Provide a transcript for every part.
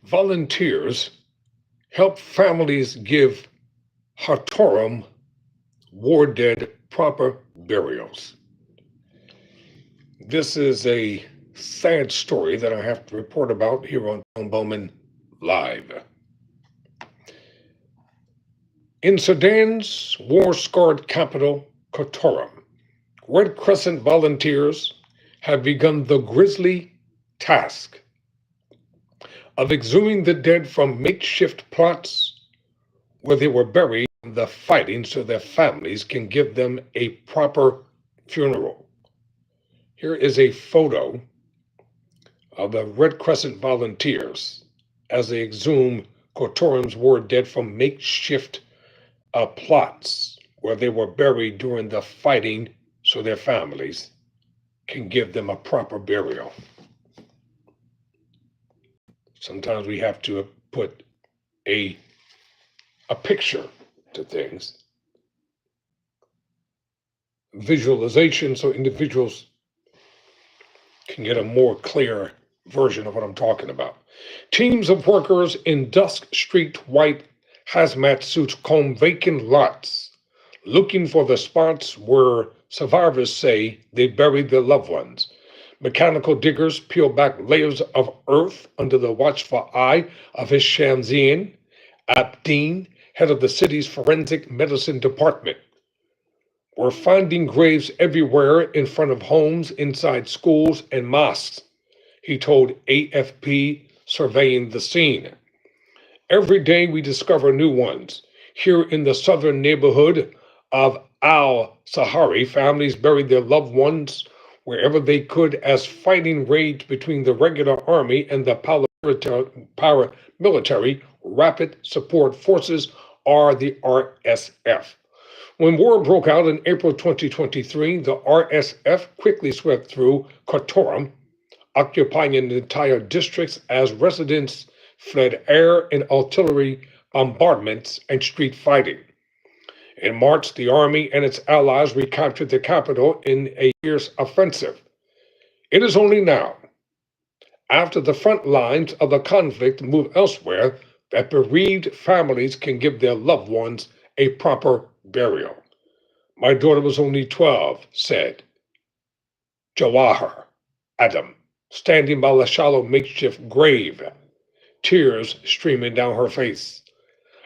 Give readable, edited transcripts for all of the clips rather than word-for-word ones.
Volunteers help families give Khartoum war dead proper burials. This is a sad story that I have to report about here on Bowman Live. In Sudan's war-scarred capital, Khartoum, Red Crescent volunteers have begun the grisly task of exhuming the dead from makeshift plots where they were buried in the fighting so their families can give them a proper funeral. Here is a photo of the Red Crescent volunteers as they exhume Khartoum's war dead from makeshift plots where they were buried during the fighting so their families can give them a proper burial. Sometimes we have to put a picture to things, visualization, so individuals can get a more clear version of what I'm talking about. Teams of workers in dusk-streaked white hazmat suits comb vacant lots, looking for the spots where survivors say they buried their loved ones. Mechanical diggers peel back layers of earth under the watchful eye of Hishamzine Abdeen, head of the city's forensic medicine department. We're finding graves everywhere in front of homes, inside schools and mosques, he told AFP, surveying the scene. Every day we discover new ones. Here in the southern neighborhood of Al-Sahari, families buried their loved ones wherever they could as fighting raged between the regular army and the paramilitary Rapid Support Forces, or the RSF. When war broke out in April 2023, the RSF quickly swept through Khartoum, occupying entire districts as residents fled air and artillery bombardments and street fighting. In March, the army and its allies recaptured the capital in a fierce offensive. It is only now, after the front lines of the conflict move elsewhere, that bereaved families can give their loved ones a proper burial. My daughter was only 12, said Jawahar Adam, standing by the shallow makeshift grave, tears streaming down her face.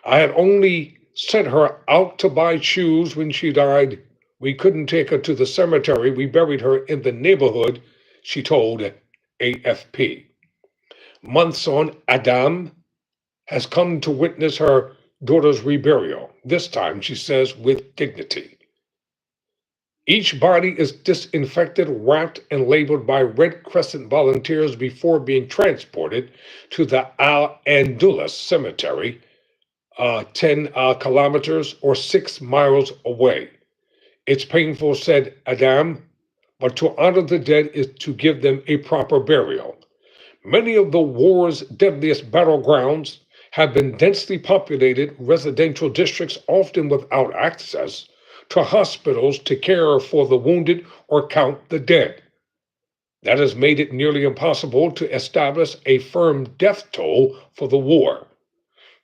I had only sent her out to buy shoes when she died. We couldn't take her to the cemetery. We buried her in the neighborhood, she told AFP. Months on, Adam has come to witness her daughter's reburial, this time, she says, with dignity. Each body is disinfected, wrapped, and labeled by Red Crescent volunteers before being transported to the Al-Andalus Cemetery, 10 kilometers or 6 miles away. It's painful, said Adam, but to honor the dead is to give them a proper burial. Many of the war's deadliest battlegrounds have been densely populated residential districts, often without access to hospitals to care for the wounded or count the dead. That has made it nearly impossible to establish a firm death toll for the war.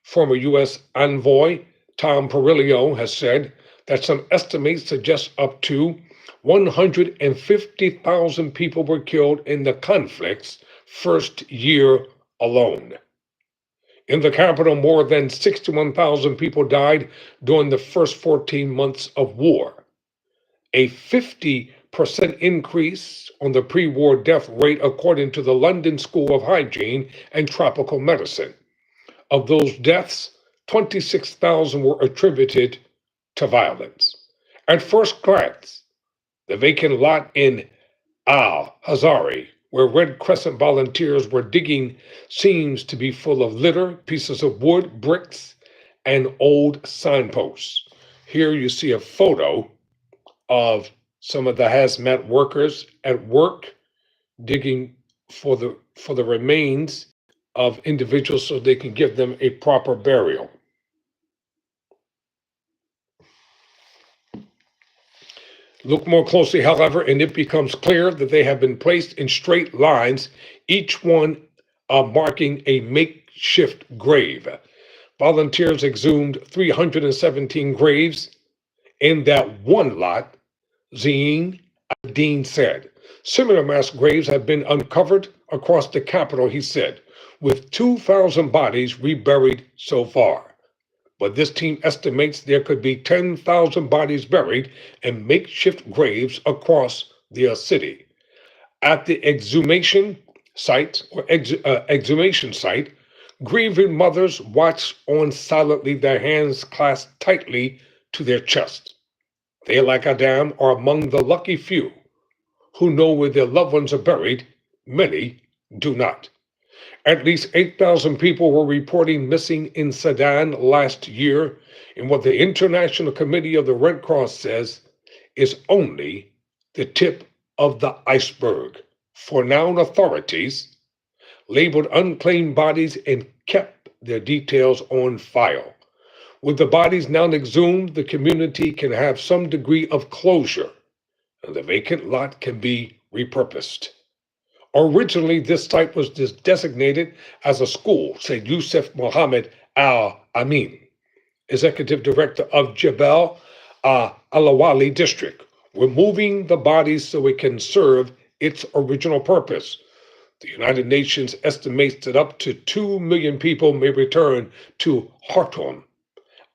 Former U.S. envoy Tom Perillo has said that some estimates suggest up to 150,000 people were killed in the conflict's first year alone. In the capital, more than 61,000 people died during the first 14 months of war, a 50% increase on the pre-war death rate, according to the London School of Hygiene and Tropical Medicine. Of those deaths, 26,000 were attributed to violence. At first glance, the vacant lot in Al-Hazari, where Red Crescent volunteers were digging, seems to be full of litter, pieces of wood, bricks, and old signposts. Here you see a photo of some of the hazmat workers at work digging for the remains of individuals so they can give them a proper burial. Look more closely, however, and it becomes clear that they have been placed in straight lines, each one marking a makeshift grave. Volunteers exhumed 317 graves in that one lot, Zine Dean said. Similar mass graves have been uncovered across the capital, he said, with 2,000 bodies reburied so far. But this team estimates there could be 10,000 bodies buried in makeshift graves across the city. At the exhumation site, grieving mothers watch on silently, their hands clasped tightly to their chests. They, like Adam, are among the lucky few who know where their loved ones are buried. Many do not. At least 8,000 people were reporting missing in Sudan last year, in what the International Committee of the Red Cross says is only the tip of the iceberg. For now, authorities labeled unclaimed bodies and kept their details on file. With the bodies now exhumed, the community can have some degree of closure, and the vacant lot can be repurposed. Originally, this site was designated as a school, said Youssef Mohammed Al Amin, executive director of Jebel Alawali district. We're moving the bodies so it can serve its original purpose. The United Nations estimates that up to 2 million people may return to Khartoum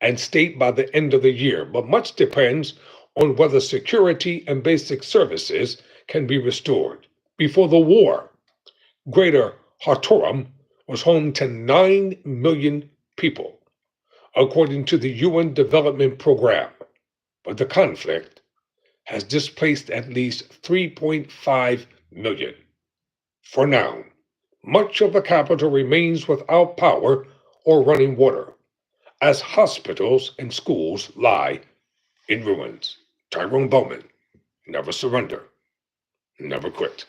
and state by the end of the year, but much depends on whether security and basic services can be restored. Before the war, Greater Khartoum was home to 9 million people, according to the UN Development Program, but the conflict has displaced at least 3.5 million. For now, much of the capital remains without power or running water, as hospitals and schools lie in ruins. Tyrone Bowman, never surrender, never quit.